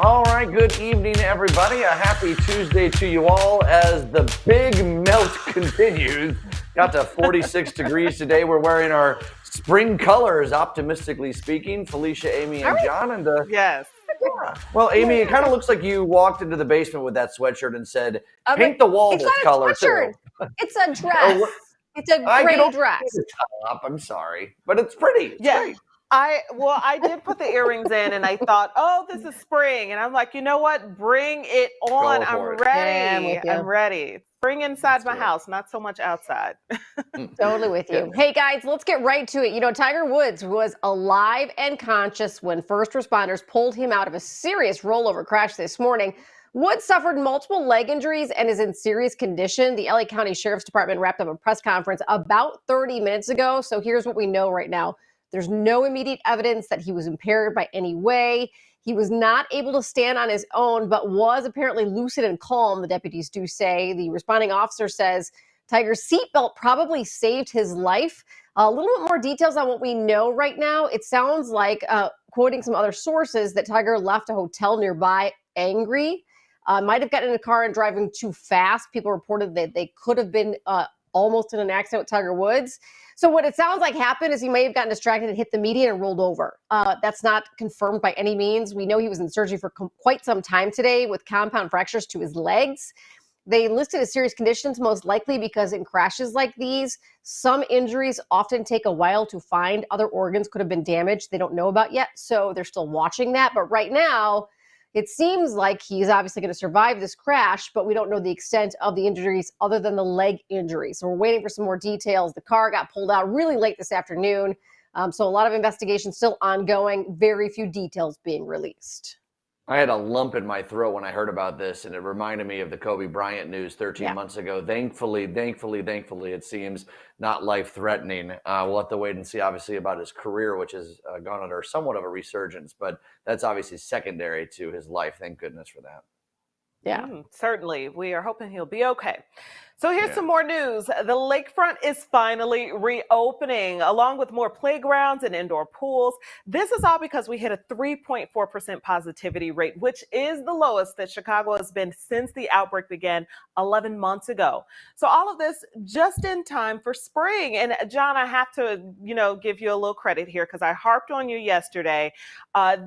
All right, good evening, everybody. A happy Tuesday to you all as the big melt continues. Got to 46 degrees today. We're wearing our spring colors, optimistically speaking. Felicia, Amy, and John. And Yes. yeah. Well, Amy, it kind of looks like you walked into the basement with that sweatshirt and said, paint the wall this color, too. It's a dress. It's a gray dress. I'm sorry, but it's pretty. It's great. I did put the earrings in and I thought, oh, this is spring. And I'm like, you know what? Bring it on. I'm ready. I'm ready. Spring inside my house, not so much outside. Totally with you. Hey, guys, let's get right to it. You know, Tiger Woods was alive and conscious when first responders pulled him out of a serious rollover crash this morning. Woods suffered multiple leg injuries and is in serious condition. The LA County Sheriff's Department wrapped up a press conference about 30 minutes ago. So here's what we know right now. There's no immediate evidence that he was impaired by any way. He was not able to stand on his own, but was apparently lucid and calm, the deputies do say. The responding officer says Tiger's seatbelt probably saved his life. A little bit more details on what we know right now. It sounds like, quoting some other sources, that Tiger left a hotel nearby angry. Might have gotten in a car and driving too fast. People reported that they could have been almost in an accident with Tiger Woods. So what it sounds like happened is he may have gotten distracted and hit the median and rolled over. That's not confirmed by any means. We know he was in surgery for quite some time today with compound fractures to his legs. They listed as serious conditions, most likely because in crashes like these, some injuries often take a while to find. Other organs could have been damaged they don't know about yet, so they're still watching that. But right now, it seems like he's obviously going to survive this crash, but we don't know the extent of the injuries other than the leg injury. So we're waiting for some more details. The car got pulled out really late this afternoon. So a lot of investigation still ongoing, very few details being released. I had a lump in my throat when I heard about this, and it reminded me of the Kobe Bryant news 13 months ago. Thankfully, it seems not life-threatening. We'll have to wait and see, obviously, about his career, which has gone under somewhat of a resurgence, but that's obviously secondary to his life. Thank goodness for that. Yeah, certainly. We are hoping he'll be okay. So here's some more news. The lakefront is finally reopening, along with more playgrounds and indoor pools. This is all because we hit a 3.4% positivity rate, which is the lowest that Chicago has been since the outbreak began 11 months ago. So all of this just in time for spring. And John, I have to, give you a little credit here because I harped on you yesterday.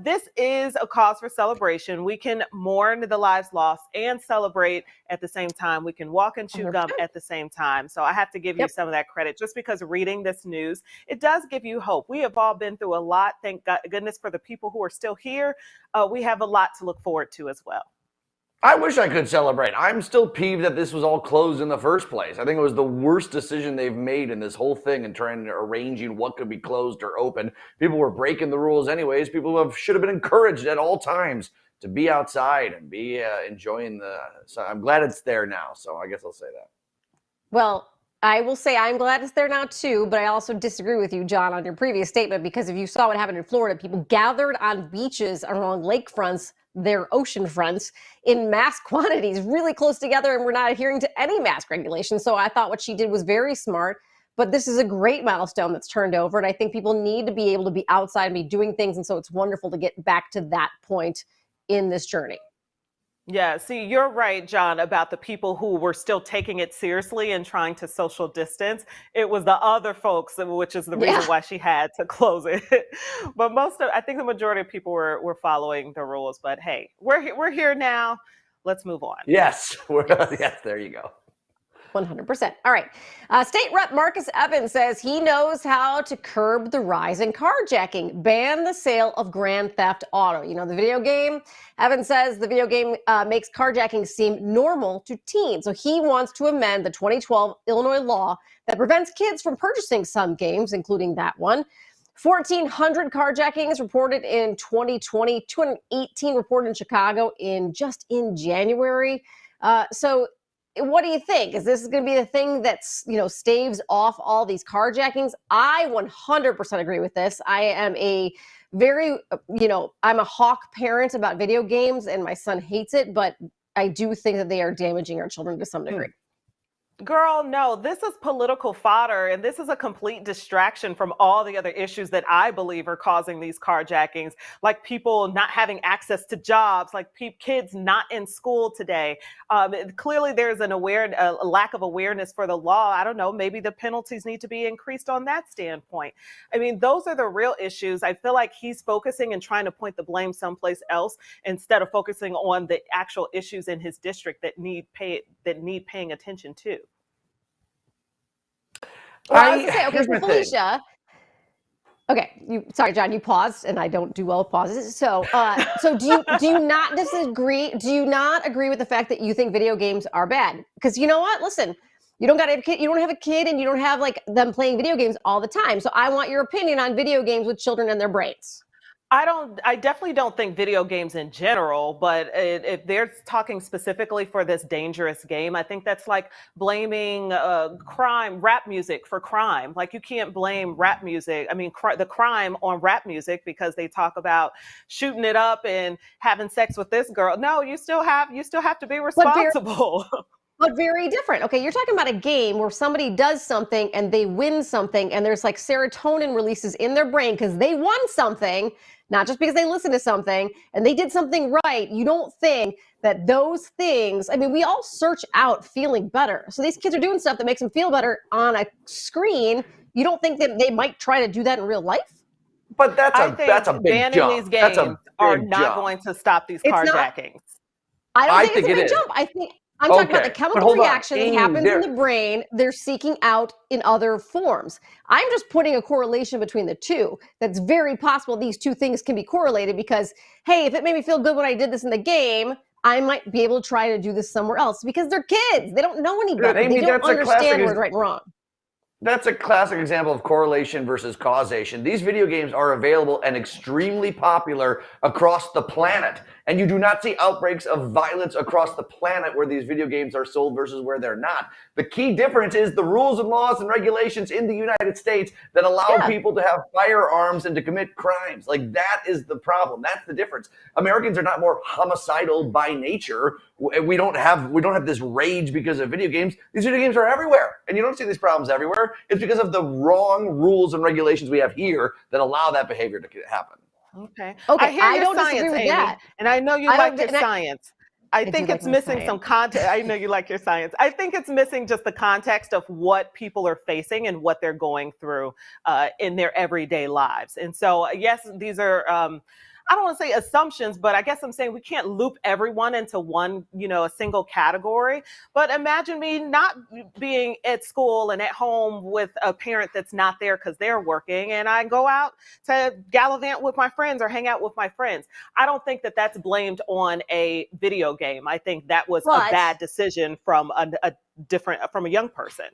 This is a cause for celebration. We can mourn the lives lost and celebrate at the same time. We can walk and chew gum at the same time. So I have to give you some of that credit just because reading this news, it does give you hope. We have all been through a lot. Thank goodness for the people who are still here. We have a lot to look forward to as well. I wish I could celebrate. I'm still peeved that this was all closed in the first place. I think it was the worst decision they've made in this whole thing and trying to arranging what could be closed or open. People were breaking the rules anyways. People should have been encouraged at all times to be outside and be enjoying so I'm glad it's there now. So I guess I'll say that. Well, I will say I'm glad it's there now too, but I also disagree with you, John, on your previous statement, because if you saw what happened in Florida, people gathered on beaches along lakefronts, their ocean fronts, in mass quantities, really close together, and we're not adhering to any mask regulations. So I thought what she did was very smart, but this is a great milestone that's turned over, and I think people need to be able to be outside and be doing things, and so it's wonderful to get back to that point in this journey. Yeah, see, you're right, John, about the people who were still taking it seriously and trying to social distance. It was the other folks, which is the reason why she had to close it. But I think the majority of people were following the rules. But hey, we're here now. Let's move on. Yes, yes, there you go. 100%. All right. State Rep Marcus Evans says he knows how to curb the rise in carjacking, ban the sale of Grand Theft Auto. You know, the video game. Evans says the video game makes carjacking seem normal to teens. So he wants to amend the 2012 Illinois law that prevents kids from purchasing some games, including that one. 1,400 carjackings reported in 2020, 218 reported in Chicago just in January. So what do you think? Is this going to be the thing that's, staves off all these carjackings? I 100% agree with this. I am I'm a hawk parent about video games, and my son hates it, but I do think that they are damaging our children to some degree. Girl, no, this is political fodder, and this is a complete distraction from all the other issues that I believe are causing these carjackings, like people not having access to jobs, like kids not in school today. Clearly, there's a lack of awareness for the law. I don't know, maybe the penalties need to be increased on that standpoint. I mean, those are the real issues. I feel like he's focusing and trying to point the blame someplace else instead of focusing on the actual issues in his district that need paying attention to. Well, I was gonna say, okay, Here's so my thing. Felicia. Okay, sorry, John, you paused, and I don't do well with pauses. So, do you not disagree? Do you not agree with the fact that you think video games are bad? Because you know what? Listen, you don't have a kid, and you don't have like them playing video games all the time. So, I want your opinion on video games with children and their brains. I definitely don't think video games in general, but if they're talking specifically for this dangerous game, I think that's like blaming rap music for crime. Like you can't blame rap music, the crime on rap music because they talk about shooting it up and having sex with this girl. No, you still have to be responsible. But very different. Okay, you're talking about a game where somebody does something and they win something, and there's like serotonin releases in their brain because they won something, not just because they listened to something and they did something right. You don't think that those things, we all search out feeling better. So these kids are doing stuff that makes them feel better on a screen. You don't think that they might try to do that in real life? But that's a big banning jump. These games are not jump. going to stop these carjackings. I don't think it's a big jump. I'm talking about the chemical reaction that happens in the brain. They're seeking out in other forms. I'm just putting a correlation between the two. That's very possible these two things can be correlated because, hey, if it made me feel good when I did this in the game, I might be able to try to do this somewhere else because they're kids. They don't know any better. They don't understand what's right and wrong. That's a classic example of correlation versus causation. These video games are available and extremely popular across the planet. And you do not see outbreaks of violence across the planet where these video games are sold versus where they're not. The key difference is the rules and laws and regulations in the United States that allow people to have firearms and to commit crimes. Like that is the problem. That's the difference. Americans are not more homicidal by nature. We don't have this rage because of video games. These video games are everywhere. And you don't see these problems everywhere. It's because of the wrong rules and regulations we have here that allow that behavior to happen. Okay. I don't disagree with that. And I know you like your science. I think it's missing some context. I know you like your science. I think it's missing just the context of what people are facing and what they're going through in their everyday lives. And so, yes, these are I don't want to say assumptions, but I guess I'm saying we can't loop everyone into one, a single category. But imagine me not being at school and at home with a parent that's not there because they're working, and I go out to gallivant with my friends or hang out with my friends. I don't think that that's blamed on a video game. I think that was a bad decision from a young person.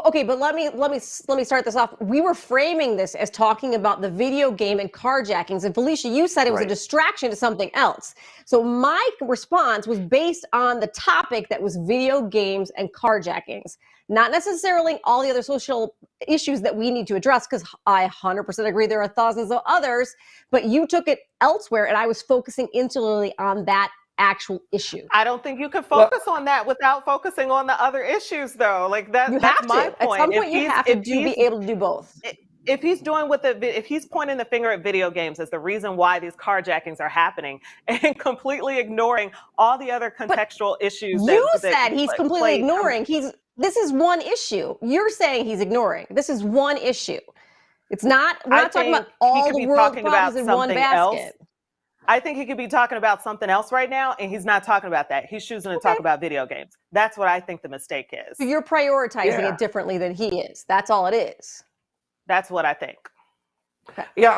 Okay, but let me start this off. We were framing this as talking about the video game and carjackings, and Felicia, you said it was a distraction to something else. So my response was based on the topic that was video games and carjackings, not necessarily all the other social issues that we need to address, because I 100% agree there are thousands of others, but you took it elsewhere, and I was focusing insularly on that actual issue. I don't think you can focus on that without focusing on the other issues, though. Like that's my point. At some point, you have to be able to do both. If he's pointing the finger at video games as the reason why these carjackings are happening and completely ignoring all the other contextual issues. You said he's completely ignoring. This is one issue. You're saying he's ignoring. This is one issue. It's not. We're not talking about all the world problems in one basket. I think he could be talking about something else right now, and he's not talking about that. He's choosing to talk about video games. That's what I think the mistake is. So you're prioritizing it differently than he is. That's all it is. That's what I think. Yeah,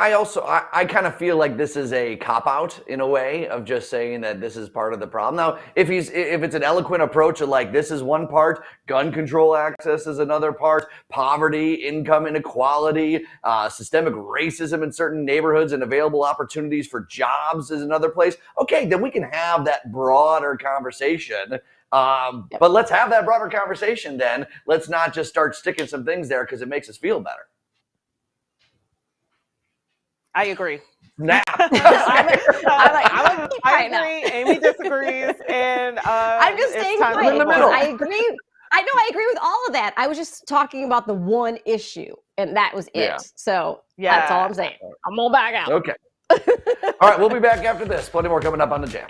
I kind of feel like this is a cop-out in a way of just saying that this is part of the problem. Now, if it's an eloquent approach of like, this is one part, gun control access is another part, poverty, income inequality, systemic racism in certain neighborhoods and available opportunities for jobs is another place, okay, then we can have that broader conversation. But let's have that broader conversation then. Let's not just start sticking some things there because it makes us feel better. I agree. Nah. I agree. Amy disagrees, and I'm just staying quiet. I agree. I know, I agree with all of that. I was just talking about the one issue, and that was it. Yeah. So that's all I'm saying. I'm going back out. Okay. All right, we'll be back after this. Plenty more coming up on the Jam.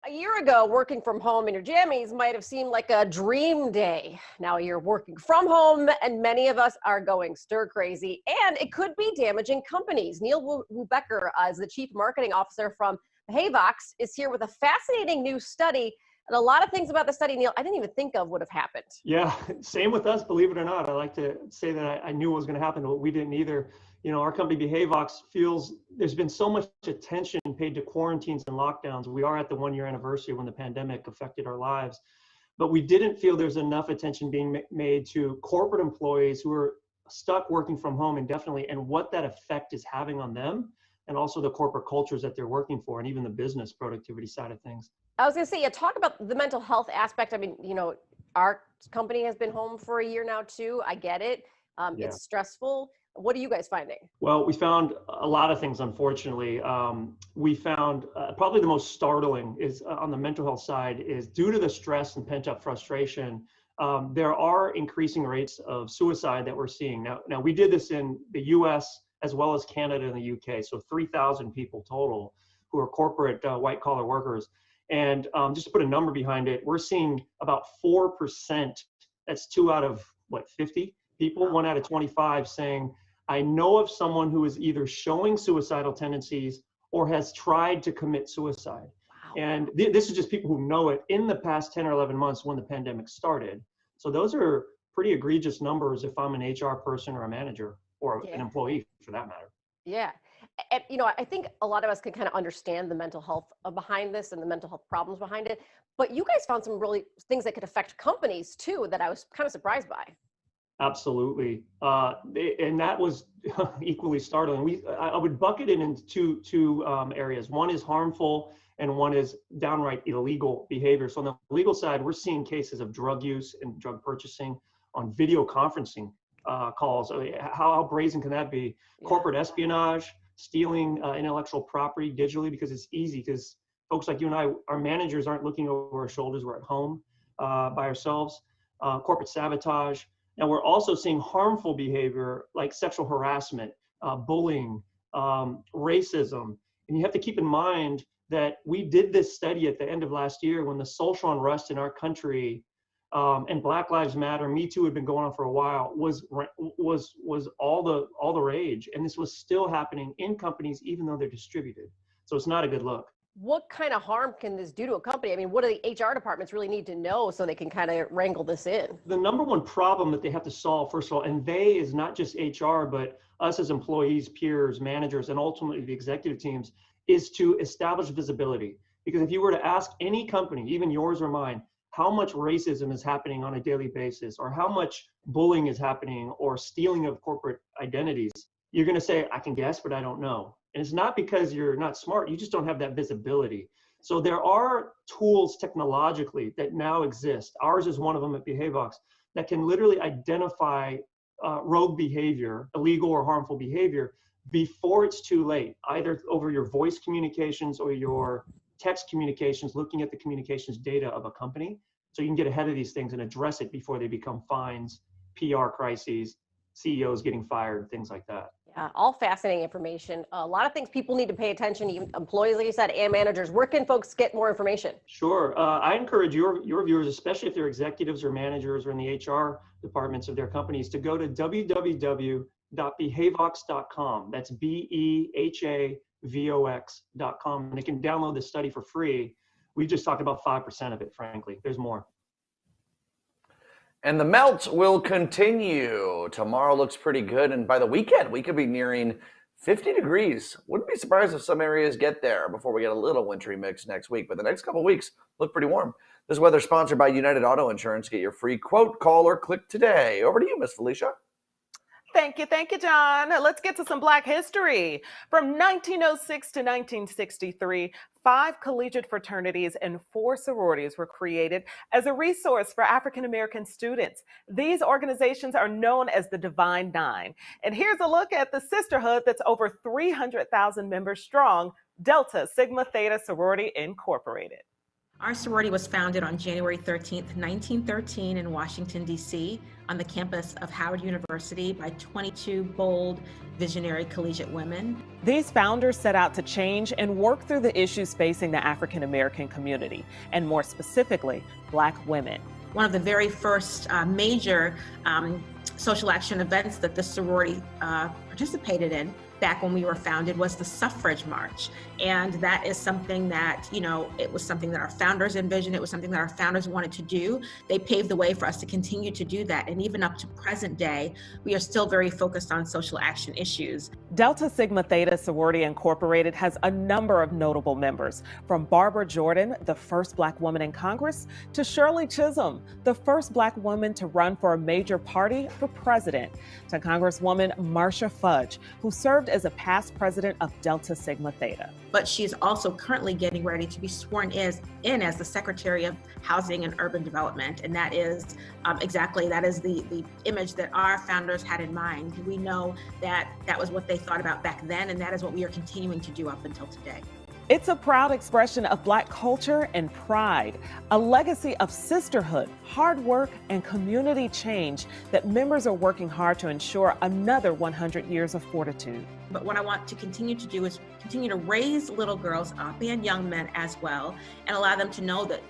A year ago, working from home in your jammies might have seemed like a dream day. Now you're working from home, and many of us are going stir crazy, and it could be damaging companies. Neil Becker is the Chief Marketing Officer from Behavox, is here with a fascinating new study. And a lot of things about the study, Neil, I didn't even think of would have happened. Yeah, same with us, believe it or not. I like to say that I knew what was going to happen, but we didn't either. You know, our company Behavox feels there's been so much attention paid to quarantines and lockdowns. We are at the 1-year anniversary when the pandemic affected our lives, but we didn't feel there's enough attention being made to corporate employees who are stuck working from home indefinitely and what that effect is having on them, and also the corporate cultures that they're working for, and even the business productivity side of things. I was going to say, yeah, talk about the mental health aspect. I mean, you know, our company has been home for a year now too. I get it. Yeah. It's stressful. What are you guys finding? Well, we found a lot of things, unfortunately. We found probably the most startling is on the mental health side is due to the stress and pent up frustration. There are increasing rates of suicide that we're seeing. Now we did this in the US as well as Canada and the UK. So 3,000 people total who are corporate white collar workers. And just to put a number behind it, we're seeing about 4%. That's 2 out of 50 people, 1 out of 25 saying, I know of someone who is either showing suicidal tendencies or has tried to commit suicide. Wow. And this is just people who know it in the past 10 or 11 months when the pandemic started. So those are pretty egregious numbers if I'm an HR person or a manager or an employee for that matter. Yeah. And, you know, I think a lot of us can kind of understand the mental health behind this and the mental health problems behind it. But you guys found some really things that could affect companies too that I was kind of surprised by. Absolutely. And that was equally startling. I would bucket it into two areas. One is harmful and one is downright illegal behavior. So on the legal side, we're seeing cases of drug use and drug purchasing on video conferencing calls. I mean, how brazen can that be? Yeah. Corporate espionage, stealing intellectual property digitally because it's easy because folks like you and I, our managers aren't looking over our shoulders. We're at home by ourselves. Corporate sabotage. Now we're also seeing harmful behavior like sexual harassment, bullying, racism. And you have to keep in mind that we did this study at the end of last year when the social unrest in our country and Black Lives Matter, Me Too had been going on for a while, was all the rage, and this was still happening in companies even though they're distributed. So it's not a good look. What kind of harm can this do to a company? I mean, what do the HR departments really need to know so they can kind of wrangle this in? The number one problem that they have to solve, first of all, and they is not just HR, but us as employees, peers, managers, and ultimately the executive teams, is to establish visibility. Because if you were to ask any company, even yours or mine, how much racism is happening on a daily basis, or how much bullying is happening, or stealing of corporate identities, you're going to say, I can guess, but I don't know. And it's not because you're not smart, you just don't have that visibility. So there are tools technologically that now exist. Ours is one of them at BehaveVox that can literally identify rogue behavior, illegal or harmful behavior, before it's too late, either over your voice communications or your text communications, looking at the communications data of a company. So you can get ahead of these things and address it before they become fines, PR crises, CEOs getting fired, things like that. Yeah, all fascinating information. A lot of things people need to pay attention, even employees, like you said, and managers. Where can folks get more information? Sure. I encourage your viewers, especially if they're executives or managers or in the HR departments of their companies, to go to www.behavevox.com. That's BEHAVOX.com. And they can download the study for free. We just talked about 5% of it, frankly. There's more. And the melt will continue. Tomorrow looks pretty good. And by the weekend, we could be nearing 50 degrees. Wouldn't be surprised if some areas get there before we get a little wintry mix next week. But the next couple of weeks look pretty warm. This weather sponsored by United Auto Insurance. Get your free quote, call, or click today. Over to you, Miss Felicia. Thank you, John. Let's get to some Black history. From 1906 to 1963, 5 collegiate fraternities and 4 sororities were created as a resource for African American students. These organizations are known as the Divine Nine. And here's a look at the sisterhood that's over 300,000 members strong, Delta Sigma Theta Sorority Incorporated. Our sorority was founded on January 13th, 1913 in Washington, D.C. on the campus of Howard University by 22 bold, visionary collegiate women. These founders set out to change and work through the issues facing the African American community, and more specifically, Black women. One of the very first major social action events that the sorority participated in back when we were founded was the suffrage march. And that is something that, it was something that our founders envisioned. It was something that our founders wanted to do. They paved the way for us to continue to do that. And even up to present day, we are still very focused on social action issues. Delta Sigma Theta Sorority Incorporated has a number of notable members, from Barbara Jordan, the first Black woman in Congress, to Shirley Chisholm, the first Black woman to run for a major party for president, to Congresswoman Marcia Fudge, who served as a past president of Delta Sigma Theta. But she is also currently getting ready to be sworn in as the Secretary of Housing and Urban Development. And that is the image that our founders had in mind. We know that that was what they thought about back then, and that is what we are continuing to do up until today. It's a proud expression of Black culture and pride, a legacy of sisterhood, hard work, and community change that members are working hard to ensure another 100 years of fortitude. But what I want to continue to do is continue to raise little girls up and young men as well, and allow them to know that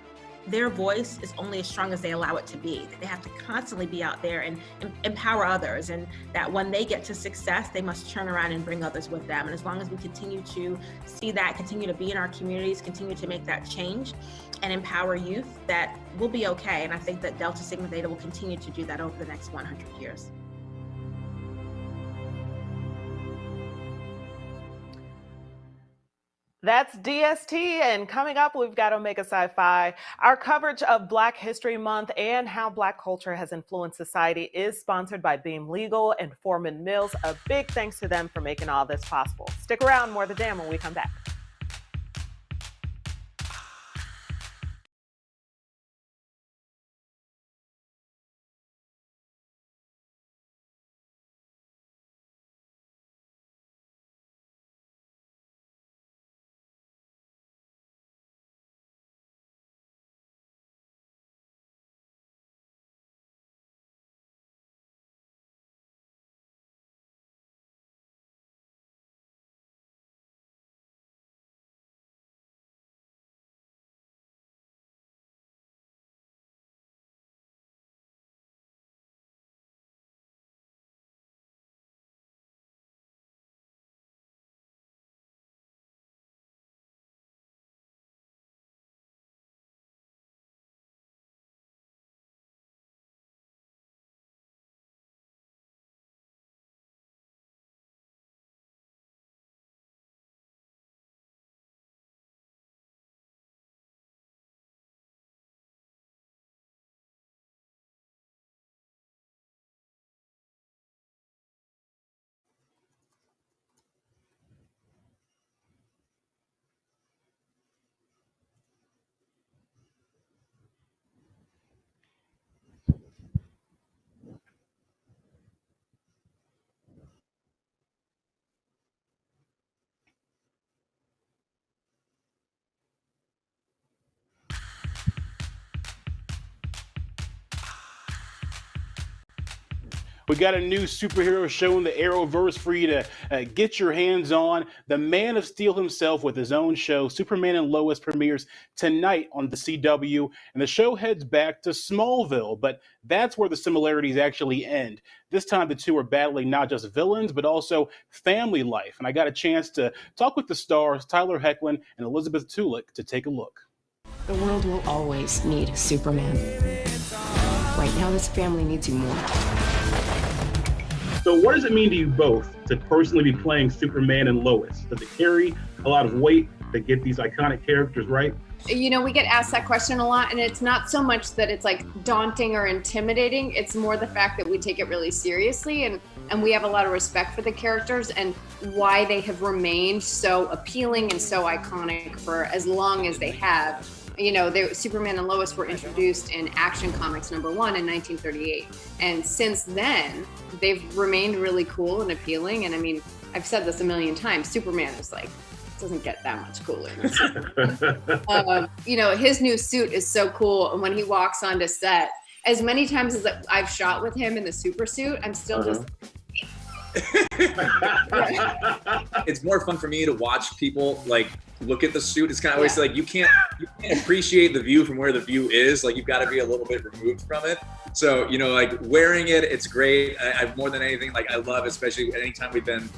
their voice is only as strong as they allow it to be. That they have to constantly be out there and empower others, and that when they get to success, they must turn around and bring others with them. And as long as we continue to see that, continue to be in our communities, continue to make that change and empower youth, that we'll be okay. And I think that Delta Sigma Theta will continue to do that over the next 100 years. That's DST, and coming up, we've got Omega Sci-Fi. Our coverage of Black History Month and how Black culture has influenced society is sponsored by Beam Legal and Foreman Mills. A big thanks to them for making all this possible. Stick around, more of The Jam when we come back. We got a new superhero show in the Arrowverse for you to get your hands on. The Man of Steel himself with his own show, Superman and Lois, premieres tonight on the CW. And the show heads back to Smallville, but that's where the similarities actually end. This time the two are battling not just villains, but also family life. And I got a chance to talk with the stars, Tyler Hoechlin and Elizabeth Tulick, to take a look. The world will always need Superman. Right now, this family needs you more. So what does it mean to you both to personally be playing Superman and Lois? Does it carry a lot of weight to get these iconic characters right? You know, we get asked that question a lot, and it's not so much that it's like daunting or intimidating. It's more the fact that we take it really seriously, and we have a lot of respect for the characters and why they have remained so appealing and so iconic for as long as they have. You know, Superman and Lois were introduced in Action Comics #1 in 1938. And since then, they've remained really cool and appealing. And I mean, I've said this a million times, Superman is like, doesn't get that much cooler. You know, his new suit is so cool. And when he walks onto set, as many times as I've shot with him in the super suit, I'm still just... It's more fun for me to watch people like look at the suit. It's kind of always like you can't appreciate the view from where the view is. Like you've got to be a little bit removed from it. So, you know, like wearing it, it's great. I more than anything, like I love, especially anytime we've been,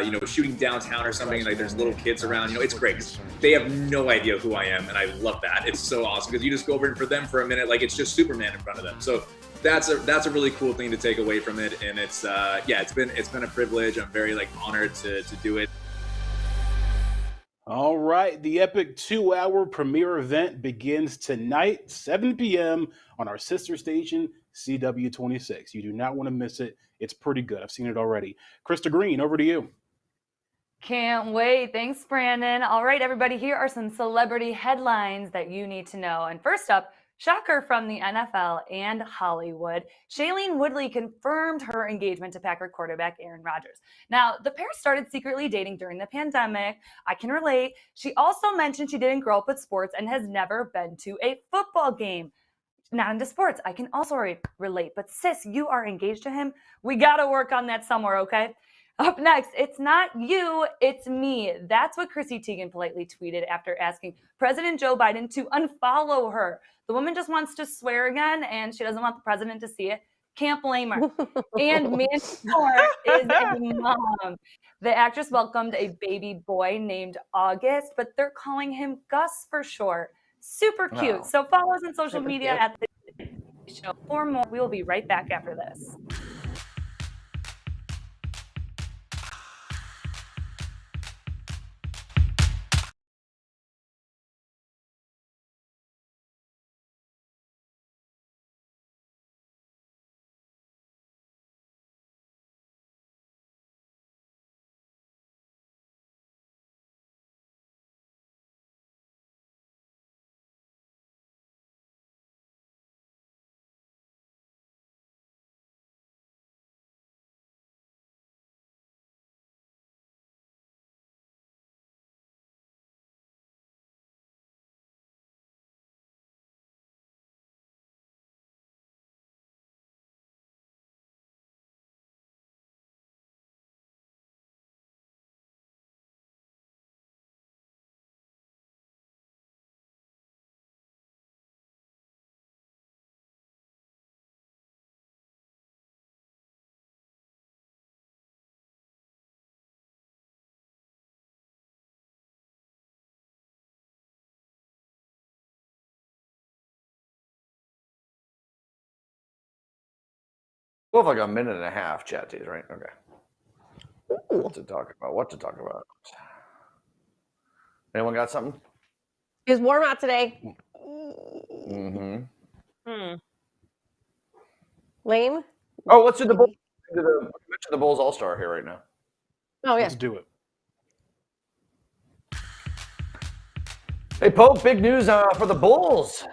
you know, shooting downtown or something, like there's little kids around, you know, it's great. They have no idea who I am. And I love that. It's so awesome because you just go over and for them for a minute, like it's just Superman in front of them. So that's a really cool thing to take away from it. And it's, yeah, it's been a privilege. I'm very like honored to do it. All right, the epic 2-hour premiere event begins tonight, 7 p.m. on our sister station, CW26. You do not want to miss it. It's pretty good. I've seen it already. Krista Green, over to you. Can't wait. Thanks, Brandon. All right, everybody, here are some celebrity headlines that you need to know. And first up, shocker from the NFL and Hollywood. Shailene Woodley confirmed her engagement to Packer quarterback Aaron Rodgers. Now, the pair started secretly dating during the pandemic. I can relate. She also mentioned she didn't grow up with sports and has never been to a football game. Not into sports. I can also relate. But sis, you are engaged to him. We got to work on that somewhere, okay? Up next, it's not you, it's me. That's what Chrissy Teigen politely tweeted after asking President Joe Biden to unfollow her. The woman just wants to swear again, and she doesn't want the president to see it. Can't blame her. And Mandy Moore is a mom. The actress welcomed a baby boy named August, but they're calling him Gus for short. Super cute. So follow us on social media at the show for more. We will be right back after this. Well, like a minute and a half, chat teas, right? Okay. What to talk about? Anyone got something? It was warm out today. Lane? Oh, let's do the Bulls. Mention the Bulls All-Star here right now. Oh, yeah. Let's do it. Hey, Pope, big news for the Bulls.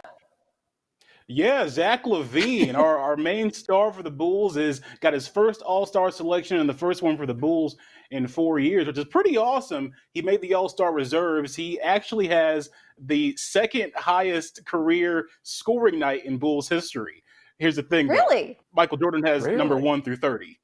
Yeah, Zach LaVine, our main star for the Bulls, got his first All-Star selection and the first one for the Bulls in 4 years, which is pretty awesome. He made the All-Star reserves. He actually has the second highest career scoring night in Bulls history. Here's the thing. Really? Michael Jordan has Really? number 1 through 30.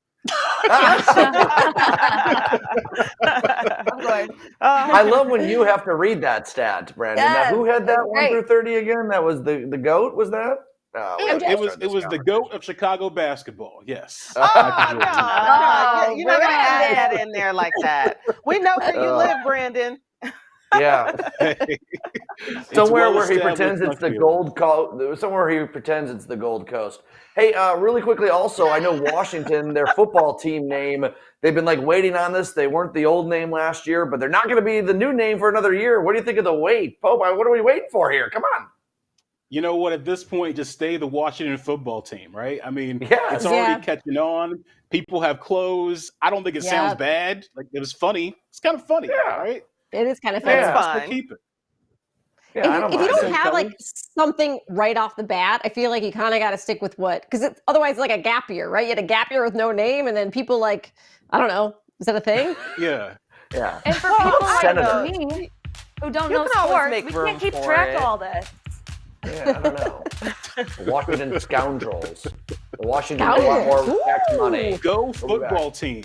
I love when you have to read that stat, Brandon. Yes, Now, who had that that's 1 through 30 again? That was the GOAT, was that? It was the GOAT of Chicago basketball. Yes. Oh, Michael Jordan. no, you're not gonna add that in there like that. We know where you live, Brandon. Yeah. It's Somewhere well where he established, pretends it's I the feel. Gold Coast. Somewhere he pretends it's the Gold Coast. Hey, really quickly, also, I know Washington, their football team name, they've been like waiting on this. They weren't the old name last year, but they're not going to be the new name for another year. What do you think of the wait? Pope, what are we waiting for here? Come on. You know what? At this point, just stay the Washington football team, right? I mean, Yes. it's already catching on. People have clothes. I don't think it sounds bad. Like, it was funny. It's kind of funny, right? It is kind of fun. It's Yeah. fine. We'll keep it. Yeah, If you don't Same have like colors. something right off the bat, I feel like you kind of got to stick with what, because otherwise it's like a gap year, right? You had a gap year with no name, and then people like, I don't know, is that a thing? Yeah. Yeah. And for people like Senator. me who don't You know can always sports, make we room can't keep for track it. of all this. Yeah, I don't know. The Washington Scoundrels. The Washington want more Scoundrels. tax money. Go football team.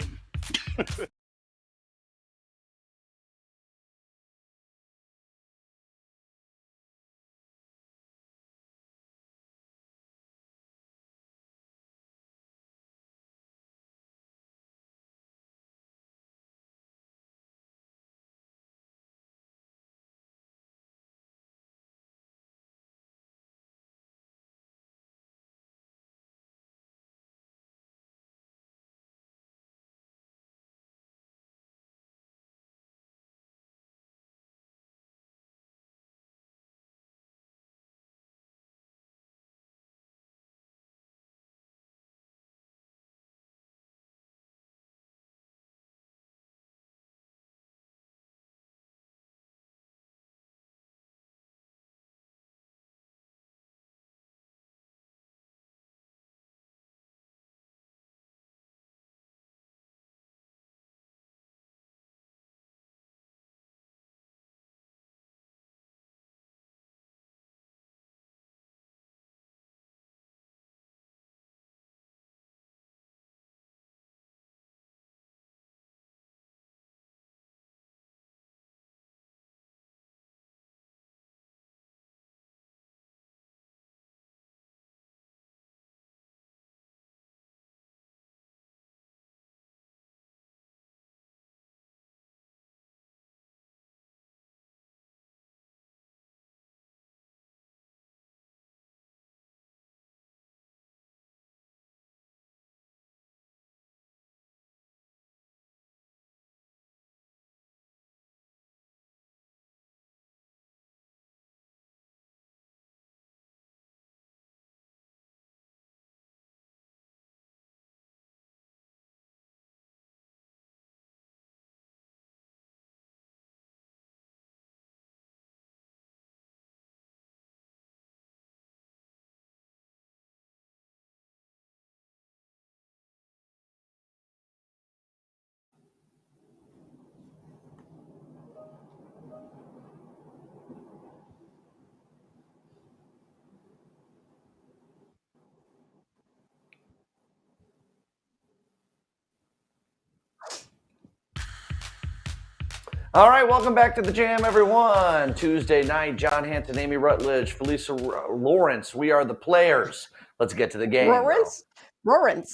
All right, welcome back to the Jam, everyone. Tuesday night, John Hanson, Amy Rutledge, Felisa Lawrence. We are the players. Let's get to the game. Lawrence.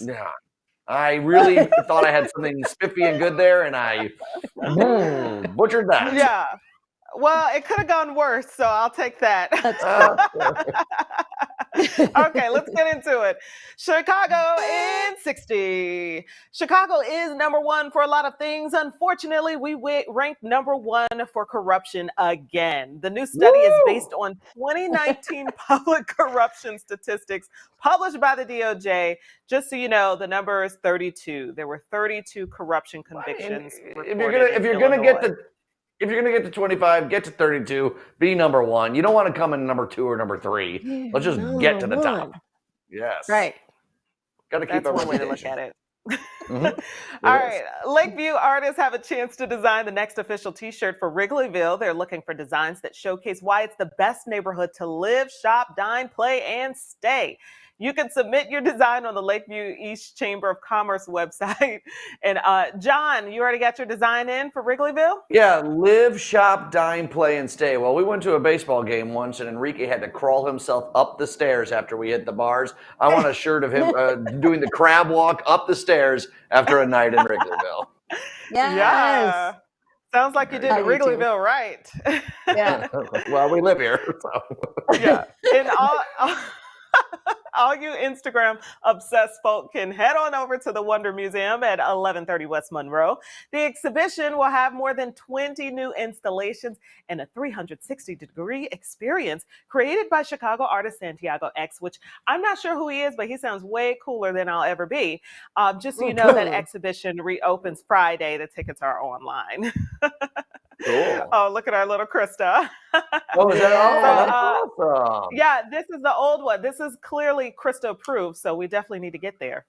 Yeah. I really thought I had something spiffy and good there, and I butchered that. Yeah. Well, it could have gone worse, so I'll take that. Okay, let's get into it. Chicago in 60. Chicago is number one for a lot of things. Unfortunately, we ranked number one for corruption again. The new study is based on 2019 public corruption statistics published by the DOJ. Just so you know, the number is 32. There were 32 corruption convictions. If you're gonna get to 25, get to 32, be number one. You don't want to come in number 2 or number 3. Let's just get to the top. Yes. Right. Got to keep That's one way to reputation. look at it. Mhm. All It is. right. Lakeview artists have a chance to design the next official t-shirt for Wrigleyville. They're looking for designs that showcase why it's the best neighborhood to live, shop, dine, play, and stay. You can submit your design on the Lakeview East Chamber of Commerce website. And John, you already got your design in for Wrigleyville? Yeah, live, shop, dine, play, and stay. Well, we went to a baseball game once, and Enrique had to crawl himself up the stairs after we hit the bars. I want a shirt of him doing the crab walk up the stairs after a night in Wrigleyville. Yes. Yeah. Sounds like you did How the you do. Wrigleyville right. Yeah. Well, we live here, so. Yeah. And all you Instagram obsessed folk can head on over to the Wonder Museum at 1130 West Monroe. The exhibition will have more than 20 new installations and a 360-degree experience created by Chicago artist Santiago X, which I'm not sure who he is, but he sounds way cooler than I'll ever be. Just so you know, that exhibition reopens Friday. The tickets are online. Cool. Oh, look at our little Krista. Oh, is that all? So, That's awesome. Yeah, this is the old one. This is clearly Krista approved, so we definitely need to get there.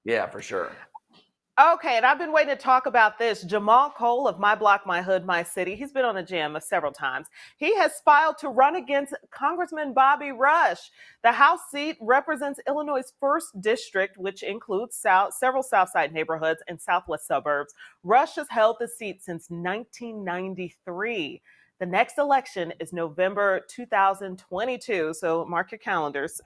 Yeah, for sure. Okay, and I've been waiting to talk about this. Jamal Cole of My Block, My Hood, My City. He's been on the jam several times. He has filed to run against Congressman Bobby Rush. The House seat represents Illinois' 1st district, which includes several Southside neighborhoods and Southwest suburbs. Rush has held the seat since 1993. The next election is November 2022, so mark your calendars.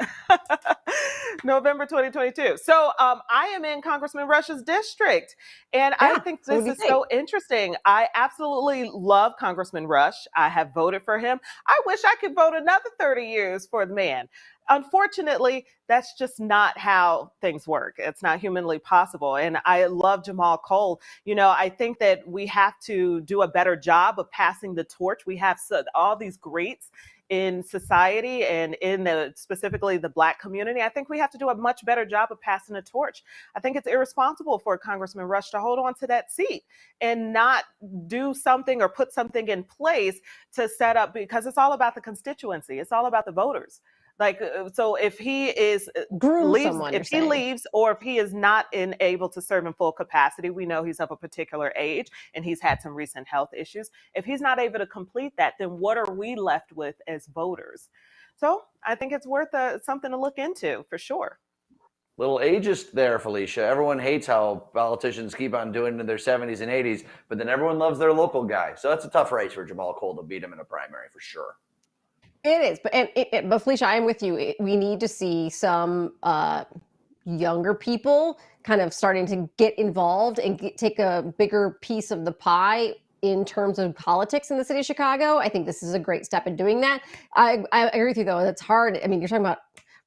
November 2022. So I am in Congressman Rush's district, and I think this is so interesting. I absolutely love Congressman Rush. I have voted for him. I wish I could vote another 30 years for the man. Unfortunately, that's just not how things work. It's not humanly possible. And I love Jamal Cole. You know, I think that we have to do a better job of passing the torch. We have all these greats in society and in specifically the Black community. I think we have to do a much better job of passing the torch. I think it's irresponsible for Congressman Rush to hold on to that seat and not do something or put something in place to set up, because it's all about the constituency. It's all about the voters. Like, so if he leaves or if he is not able to serve in full capacity, we know he's of a particular age and he's had some recent health issues. If he's not able to complete that, then what are we left with as voters? So I think it's worth something to look into for sure. Little ageist there, Felicia. Everyone hates how politicians keep on doing it in their 70s and 80s, but then everyone loves their local guy. So that's a tough race for Jamal Cole to beat him in a primary for sure. It is, but Felicia, I am with you. We need to see some younger people kind of starting to get involved and take a bigger piece of the pie in terms of politics in the city of Chicago. I think this is a great step in doing that. I agree with you, though. It's hard. I mean, you're talking about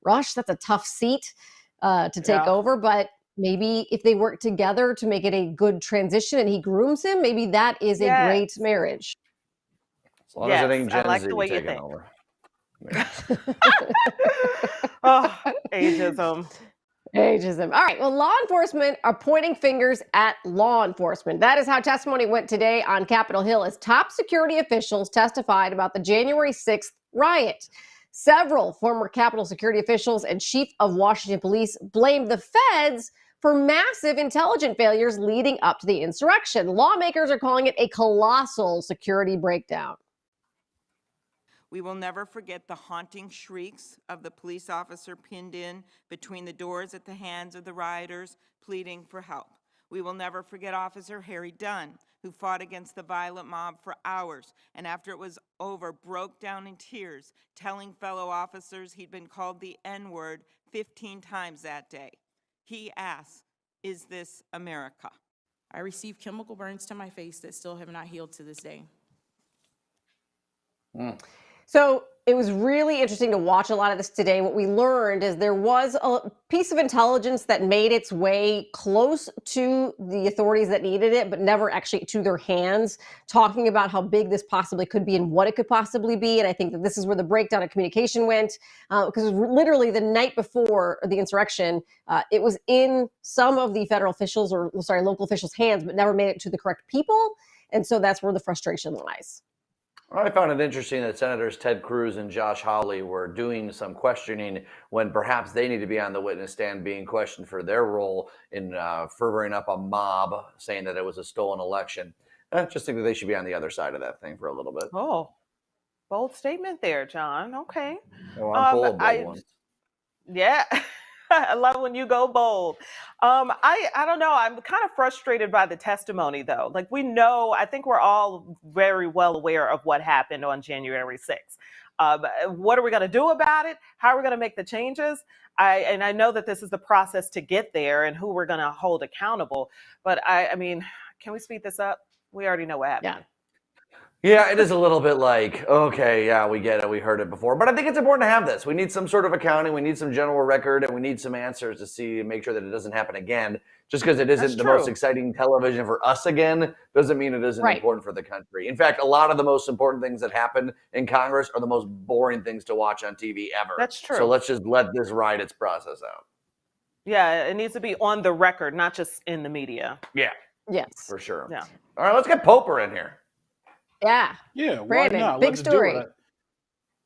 Rush. That's a tough seat to take over, but maybe if they work together to make it a good transition and he grooms him, maybe that is a great marriage. As long as it ain't Gen Z taking over. Oh, ageism. Ageism. All right. Well, law enforcement are pointing fingers at law enforcement. That is how testimony went today on Capitol Hill as top security officials testified about the January 6th riot. Several former Capitol security officials and chief of Washington police blamed the feds for massive intelligence failures leading up to the insurrection. Lawmakers are calling it a colossal security breakdown. We will never forget the haunting shrieks of the police officer pinned in between the doors at the hands of the rioters pleading for help. We will never forget Officer Harry Dunn, who fought against the violent mob for hours and after it was over broke down in tears, telling fellow officers he'd been called the N-word 15 times that day. He asks, "Is this America?" I received chemical burns to my face that still have not healed to this day. So it was really interesting to watch a lot of this today. What we learned is there was a piece of intelligence that made its way close to the authorities that needed it, but never actually to their hands, talking about how big this possibly could be and what it could possibly be. And I think that this is where the breakdown of communication went, because literally the night before the insurrection, it was in some of the federal officials local officials' hands, but never made it to the correct people. And so that's where the frustration lies. I found it interesting that Senators Ted Cruz and Josh Hawley were doing some questioning when perhaps they need to be on the witness stand being questioned for their role in furthering up a mob, saying that it was a stolen election. I just think that they should be on the other side of that thing for a little bit. Oh, bold statement there, John. Okay. Oh, I'm full of bold ones. Yeah. I love when you go bold. I don't know. I'm kind of frustrated by the testimony, though. Like, we know, I think we're all very well aware of what happened on January 6th. What are we going to do about it? How are we going to make the changes? I know that this is the process to get there and who we're going to hold accountable. But I mean, can we speed this up? We already know what happened. Yeah. Yeah, it is a little bit like, okay, yeah, we get it. We heard it before. But I think it's important to have this. We need some sort of accounting. We need some general record, and we need some answers to see and make sure that it doesn't happen again. Just because it isn't the most exciting television for us again doesn't mean it isn't important for the country. In fact, a lot of the most important things that happen in Congress are the most boring things to watch on TV ever. That's true. So let's just let this ride its process out. Yeah, it needs to be on the record, not just in the media. Yeah. Yes. For sure. Yeah. All right, let's get Popper in here. Yeah. Yeah, why Brandon, not? big Let's story. do it.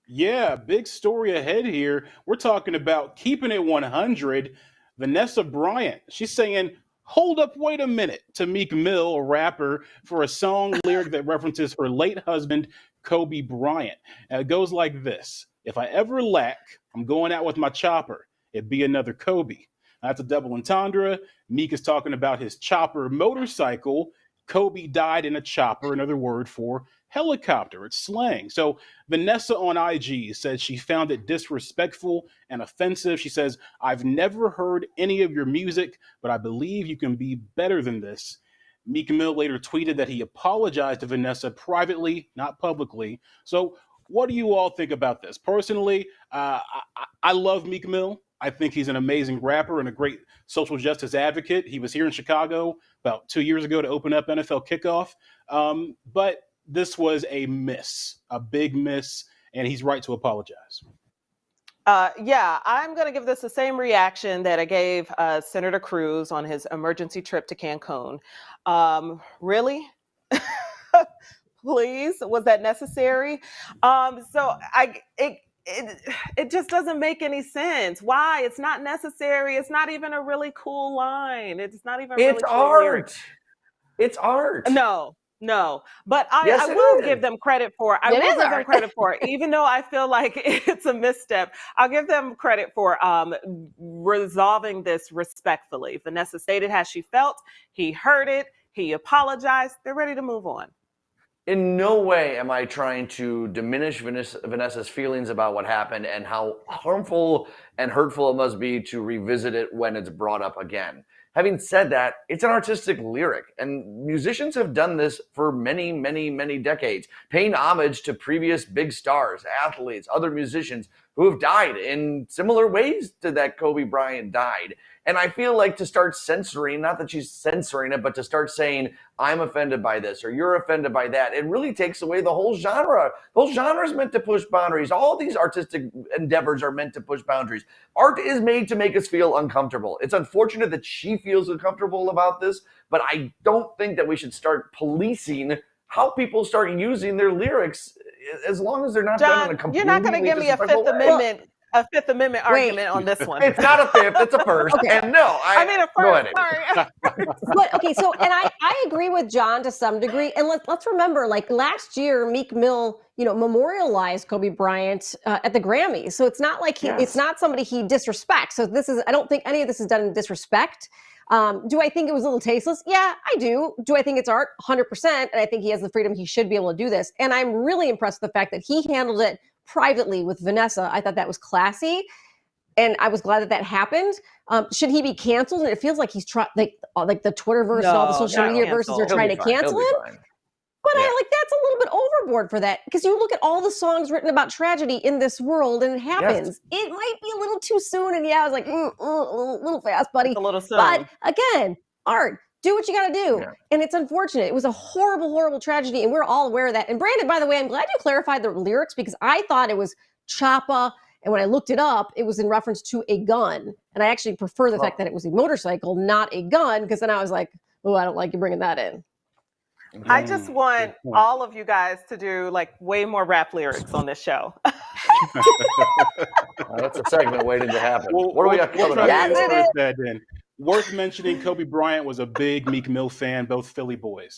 Yeah, big story ahead here. We're talking about keeping it 100. Vanessa Bryant, she's saying, hold up, wait a minute, to Meek Mill, a rapper, for a song lyric that references her late husband, Kobe Bryant. And it goes like this. If I ever lack, I'm going out with my chopper. It'd be another Kobe. That's a double entendre. Meek is talking about his chopper motorcycle. Kobe died in a chopper, another word for helicopter. It's slang. So Vanessa on IG said she found it disrespectful and offensive. She says, I've never heard any of your music, but I believe you can be better than this. Meek Mill later tweeted that he apologized to Vanessa privately, not publicly. So what do you all think about this? Personally, I love Meek Mill. I think he's an amazing rapper and a great social justice advocate. He was here in Chicago about 2 years ago to open up NFL Kickoff. But this was a miss, a big miss, and he's right to apologize. Yeah, I'm going to give this the same reaction that I gave Senator Cruz on his emergency trip to Cancun. Really? Please? Was that necessary? It just doesn't make any sense. Why? It's not necessary. It's not even a really cool line. It's not even really cool art. lyrics. It's art. No. But I will give them credit for it. Even though I feel like it's a misstep, I'll give them credit for resolving this respectfully. Vanessa stated how she felt. He heard it. He apologized. They're ready to move on. In no way am I trying to diminish Vanessa's feelings about what happened and how harmful and hurtful it must be to revisit it when it's brought up again. Having said that, it's an artistic lyric, and musicians have done this for many, many, many decades, paying homage to previous big stars, athletes, other musicians who have died in similar ways to that Kobe Bryant died. And I feel like to start censoring, not that she's censoring it, but to start saying, I'm offended by this or you're offended by that, it really takes away the whole genre. The whole genre is meant to push boundaries. All these artistic endeavors are meant to push boundaries. Art is made to make us feel uncomfortable. It's unfortunate that she feels uncomfortable about this, but I don't think that we should start policing how people start using their lyrics as long as they're not done in a completely you're not going to give me a Fifth Amendment argument on this one. It's not a fifth, it's a first. Okay. And no, I mean a first. Sorry. But okay, so and I agree with John to some degree. And let's remember, like last year, Meek Mill, memorialized Kobe Bryant at the Grammys. So it's not like it's not somebody he disrespects. So I don't think any of this is done in disrespect. Do I think it was a little tasteless? Yeah, I do. Do I think it's art? 100%. And I think he has the freedom. He should be able to do this. And I'm really impressed with the fact that he handled it privately with Vanessa. I thought that was classy. And I was glad that happened. Should he be canceled? And it feels like he's trying, like the Twitterverse and all the social media verses are trying to cancel him. But that's a little bit overboard for that, because you look at all the songs written about tragedy in this world and it happens. Yes. It might be a little too soon. And I was like, a little fast, buddy. A little soon. But again, art, do what you got to do. Yeah. And it's unfortunate. It was a horrible, horrible tragedy. And we're all aware of that. And Brandon, by the way, I'm glad you clarified the lyrics, because I thought it was Choppa. And when I looked it up, it was in reference to a gun. And I actually prefer the fact that it was a motorcycle, not a gun, because then I was like, oh, I don't like you bringing that in. I just want all of you guys to do like way more rap lyrics on this show. That's a segment waiting to happen. Well, What do we got we'll coming try up? to insert that in. Worth mentioning, Kobe Bryant was a big Meek Mill fan, both Philly boys.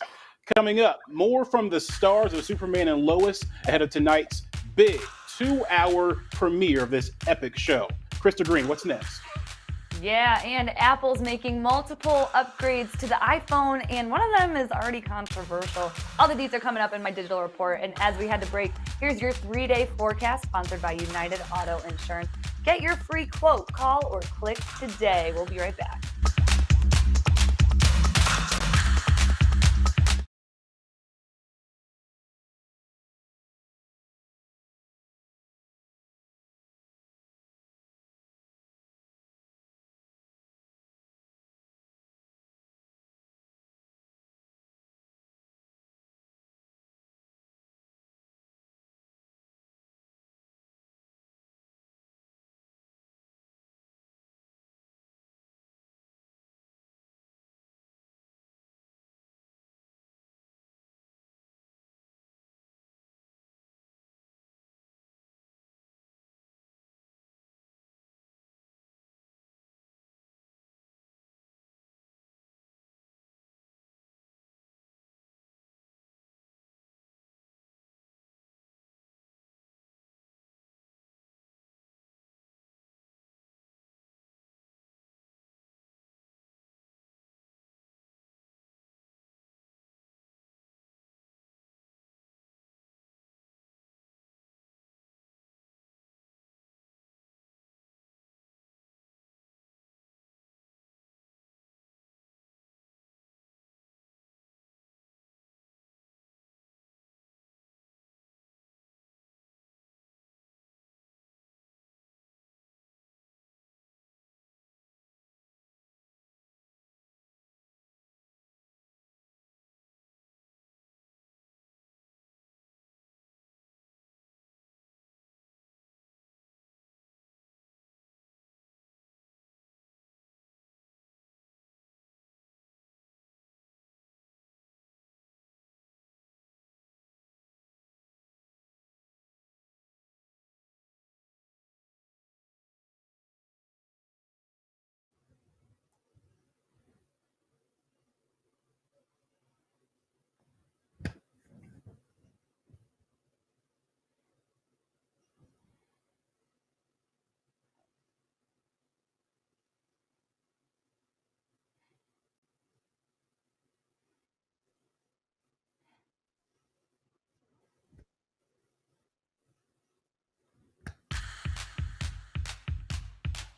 Coming up, more from the stars of Superman and Lois ahead of tonight's big 2-hour premiere of this epic show. Krista Green, what's next? Yeah, and Apple's making multiple upgrades to the iPhone, and one of them is already controversial. All the deets are coming up in my digital report, and as we had to break, here's your 3-day forecast sponsored by United Auto Insurance. Get your free quote, call or click today. We'll be right back.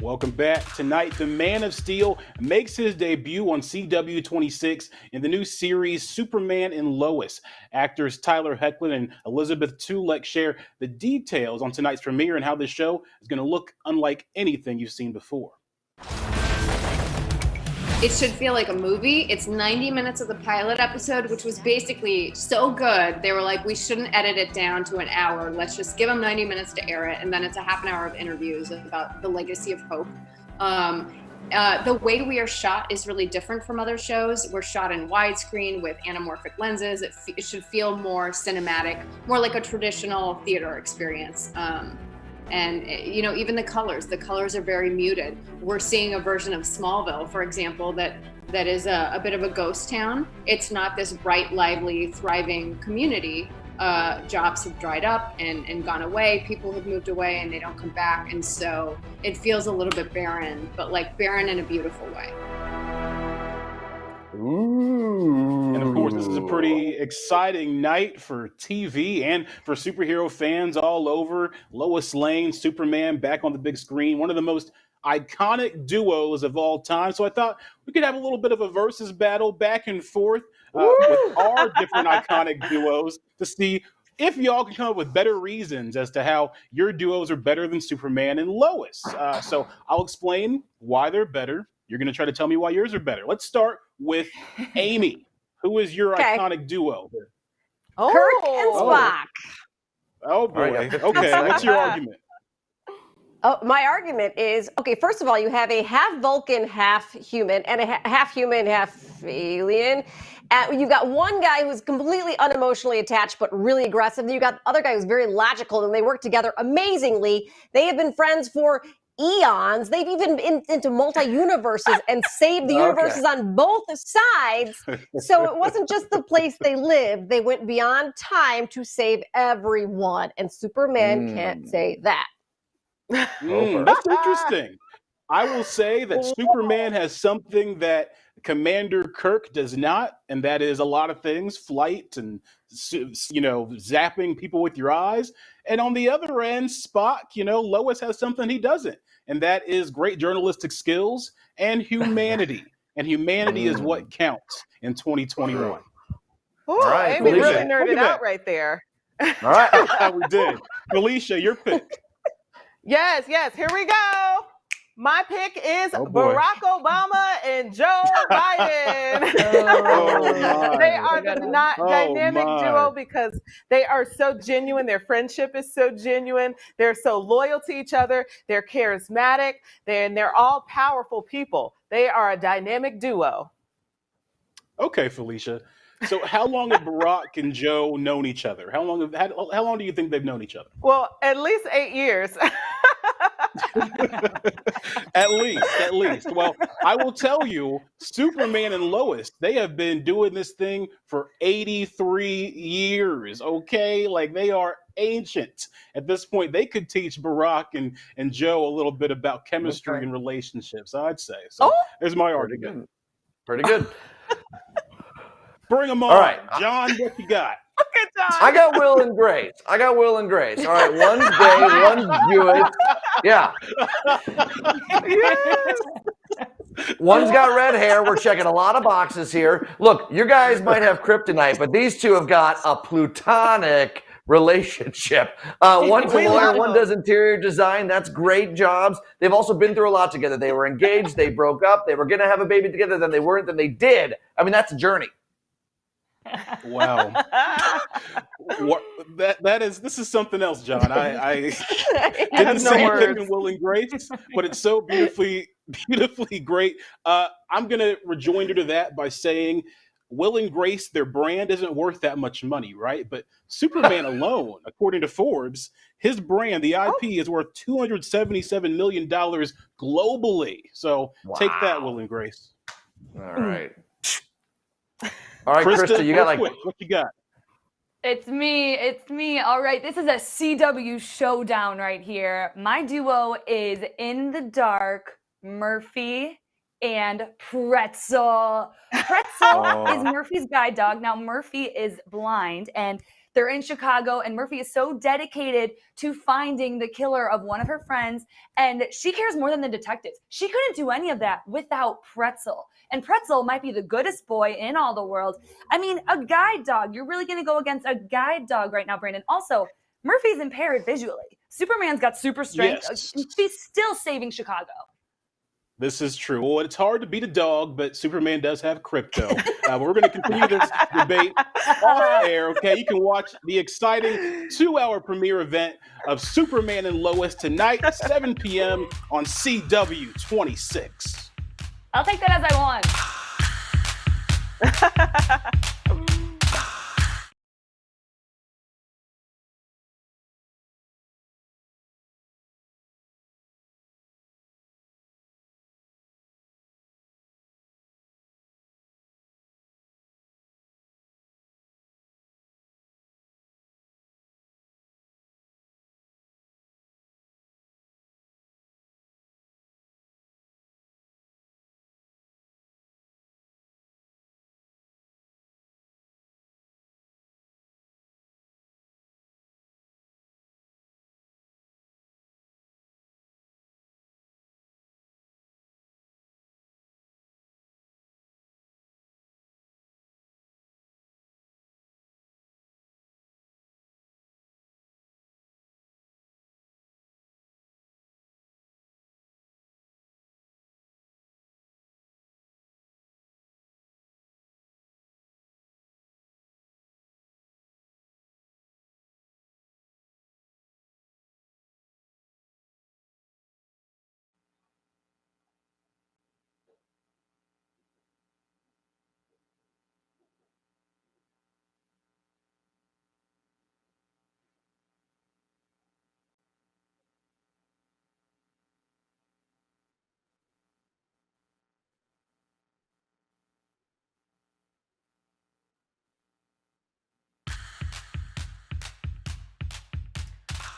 Welcome back. Tonight, the Man of Steel makes his debut on CW26 in the new series Superman and Lois. Actors Tyler Hoechlin and Elizabeth Tulek share the details on tonight's premiere and how this show is going to look unlike anything you've seen before. It should feel like a movie. It's 90 minutes of the pilot episode, which was basically so good. They were like, we shouldn't edit it down to an hour. Let's just give them 90 minutes to air it. And then it's a half an hour of interviews about the legacy of Hope. The way we are shot is really different from other shows. We're shot in widescreen with anamorphic lenses. It should feel more cinematic, more like a traditional theater experience. And, you know, even the colors are very muted. We're seeing a version of Smallville, for example, that is a bit of a ghost town. It's not this bright, lively, thriving community. Jobs have dried up and gone away. People have moved away and they don't come back. And so it feels a little bit barren, but like barren in a beautiful way. Ooh. And of course, this is a pretty exciting night for TV and for superhero fans all over. Lois Lane, Superman back on the big screen, one of the most iconic duos of all time. So I thought we could have a little bit of a versus battle back and forth with our different iconic duos to see if y'all can come up with better reasons as to how your duos are better than Superman and Lois. So I'll explain why they're better. You're going to try to tell me why yours are better. Let's start with Amy. Who is your iconic duo? Kirk and Spock. Oh, boy. Okay, what's your argument? Oh, my argument is, okay, first of all, you have a half Vulcan, half human, and a half human, half alien. You've got one guy who's completely unemotionally attached but really aggressive. Then you got the other guy who's very logical, and they work together amazingly. They have been friends for eons. They've even been into multi-universes and saved the universes on both sides. So it wasn't just the place they lived. They went beyond time to save everyone. And Superman can't say that. That's interesting. I will say that Superman has something that Commander Kirk does not, and that is a lot of things, flight and, zapping people with your eyes. And on the other end, Spock, Lois has something he doesn't, and that is great journalistic skills and humanity. And humanity is what counts in 2021. All right, Amy really nerded out right there. All right. We did. Felicia, your pick. Yes, here we go. My pick is Barack Obama and Joe Biden. They are the dynamic duo because they are so genuine. Their friendship is so genuine. They're so loyal to each other. They're charismatic. They're all powerful people. They are a dynamic duo. Okay, Felicia. So how long have Barack and Joe known each other? How long do you think they've known each other? Well, at least 8 years. At least. Well, I will tell you, Superman and Lois, they have been doing this thing for 83 years, okay? Like, they are ancient. At this point, they could teach Barack and Joe a little bit about chemistry and relationships, I'd say. So there's my argument. Pretty good. Bring them on. All right. John, what you got? Okay, John. I got Will and Grace. All right, one's gay, one's Jewish. Yeah. One's got red hair. We're checking a lot of boxes here. Look, you guys might have kryptonite, but these two have got a plutonic relationship. One's a lawyer, one does interior design. That's great jobs. They've also been through a lot together. They were engaged, they broke up, they were going to have a baby together, then they weren't, then they did. I mean, that's a journey. Wow. This is something else, John. I didn't see you picking Will and Grace, but it's so beautifully great. I'm gonna rejoinder to that by saying Will and Grace, their brand isn't worth that much money, right? But Superman alone, according to Forbes, his brand, the IP, is worth $277 million globally. So take that, Will and Grace. All right. All right, Krista, you got what you got? It's me. All right, this is a CW showdown right here. My duo is In the Dark, Murphy and Pretzel. Pretzel is Murphy's guide dog. Now, Murphy is blind, and they're in Chicago, and Murphy is so dedicated to finding the killer of one of her friends, and she cares more than the detectives. She couldn't do any of that without Pretzel. And Pretzel might be the goodest boy in all the world. I mean, a guide dog. You're really going to go against a guide dog right now, Brandon. Also, Murphy's impaired visually. Superman's got super strength. Yes. She's still saving Chicago. This is true. Well, it's hard to beat a dog, but Superman does have crypto. We're going to continue this debate off air, okay? You can watch the exciting 2-hour premiere event of Superman and Lois tonight, 7 p.m. on CW 26. I'll take that as I won.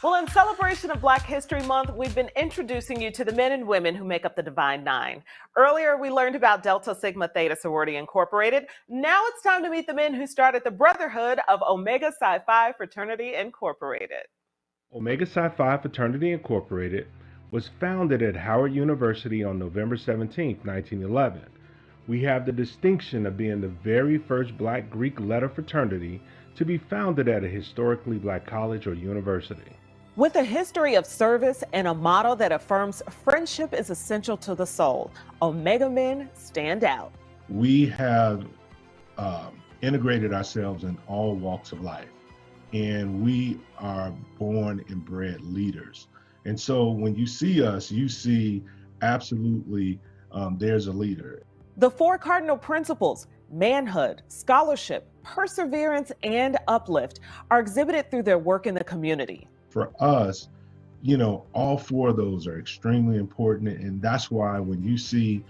Well, in celebration of Black History Month, we've been introducing you to the men and women who make up the Divine Nine. Earlier, we learned about Delta Sigma Theta Sorority Incorporated. Now it's time to meet the men who started the Brotherhood of Omega Psi Phi Fraternity Incorporated. Omega Psi Phi Fraternity Incorporated was founded at Howard University on November 17, 1911. We have the distinction of being the very first Black Greek letter fraternity to be founded at a historically Black college or university. With a history of service and a motto that affirms friendship is essential to the soul, Omega men stand out. We have integrated ourselves in all walks of life, and we are born and bred leaders. And so when you see us, you see absolutely there's a leader. The four cardinal principles, manhood, scholarship, perseverance, and uplift, are exhibited through their work in the community. For us, all four of those are extremely important. And that's why when you see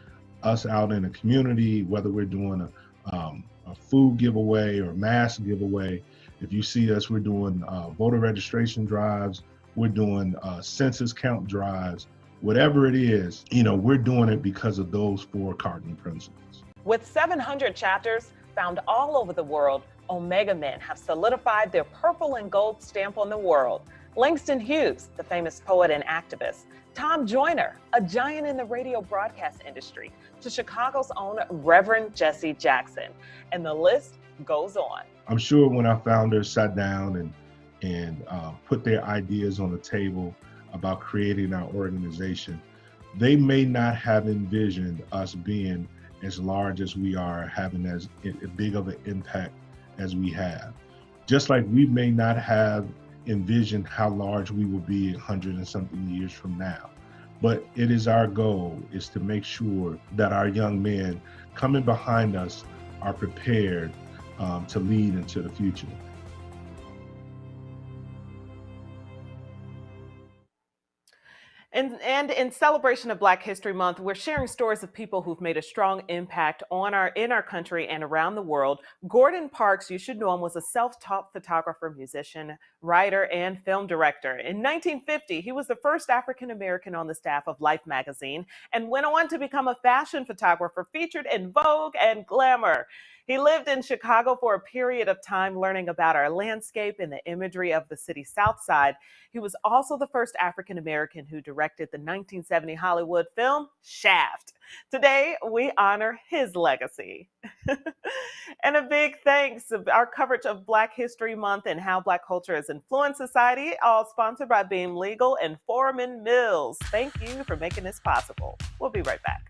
us out in a community, whether we're doing a food giveaway or mask giveaway, if you see us, we're doing voter registration drives, we're doing census count drives, whatever it is, we're doing it because of those four cardinal principles. With 700 chapters found all over the world, Omega men have solidified their purple and gold stamp on the world. Langston Hughes, the famous poet and activist, Tom Joyner, a giant in the radio broadcast industry, to Chicago's own Reverend Jesse Jackson. And the list goes on. I'm sure when our founders sat down and put their ideas on the table about creating our organization, they may not have envisioned us being as large as we are, having as big of an impact as we have. Just like we may not have envisioned how large we will be 100 and something years from now. But it is our goal is to make sure that our young men coming behind us are prepared to lead into the future. And in celebration of Black History Month, we're sharing stories of people who've made a strong impact in our country and around the world. Gordon Parks, you should know him, was a self-taught photographer, musician, writer, and film director. In 1950, he was the first African-American on the staff of Life magazine and went on to become a fashion photographer featured in Vogue and Glamour. He lived in Chicago for a period of time, learning about our landscape and the imagery of the city's South Side. He was also the first African-American who directed the 1970 Hollywood film Shaft. Today, we honor his legacy. And a big thanks to our coverage of Black History Month and how Black culture has influenced society, all sponsored by Beam Legal and Foreman Mills. Thank you for making this possible. We'll be right back.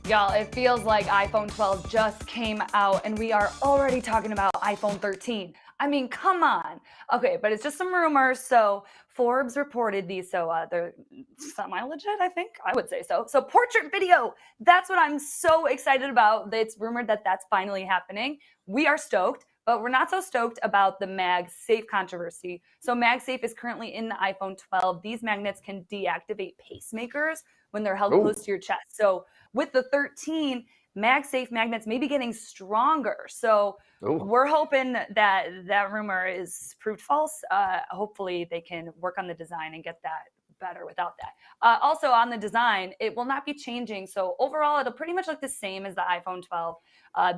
Y'all, it feels like iPhone 12 just came out and we are already talking about iPhone 13. I mean, come on. Okay, but it's just some rumors. So Forbes reported these, so they're semi-legit, I think. I would say so. So portrait video, that's what I'm so excited about. It's rumored that that's finally happening. We are stoked, but we're not so stoked about the MagSafe controversy. So MagSafe is currently in the iPhone 12. These magnets can deactivate pacemakers when they're held close to your chest. So with the 13, MagSafe magnets may be getting stronger. So we're hoping that that rumor is proved false. Hopefully they can work on the design and get that better without that. Also on the design, it will not be changing. So overall, it'll pretty much look the same as the iPhone 12.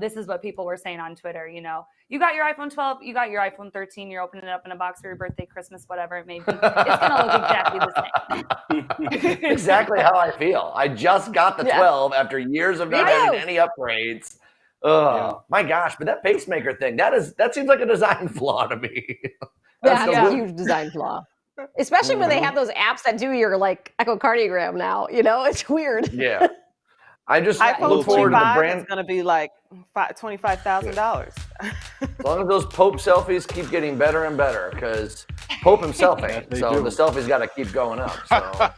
This is what people were saying on Twitter. You know, you got your iPhone 12, you got your iPhone 13, you're opening it up in a box for your birthday, Christmas, whatever it may be. It's going to look exactly the same. Exactly how I feel. I just got the 12 after years of not having any upgrades. My gosh, but that pacemaker thing, that seems like a design flaw to me. That's a huge design flaw. Especially when they have those apps that do your like echocardiogram now, you know, it's weird. Yeah. I just iPhone look forward to the 25 brand. is going to be like $25,000. As long as those Pope selfies keep getting better and better, because Pope himself ain't. So the selfies got to keep going up. So.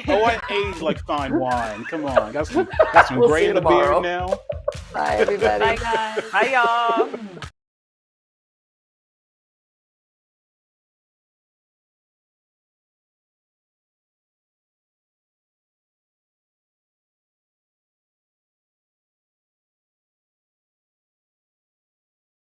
I age like fine wine. Come on. Got some We'll gray in the beard now. Bye, everybody. Bye, guys. Bye, y'all.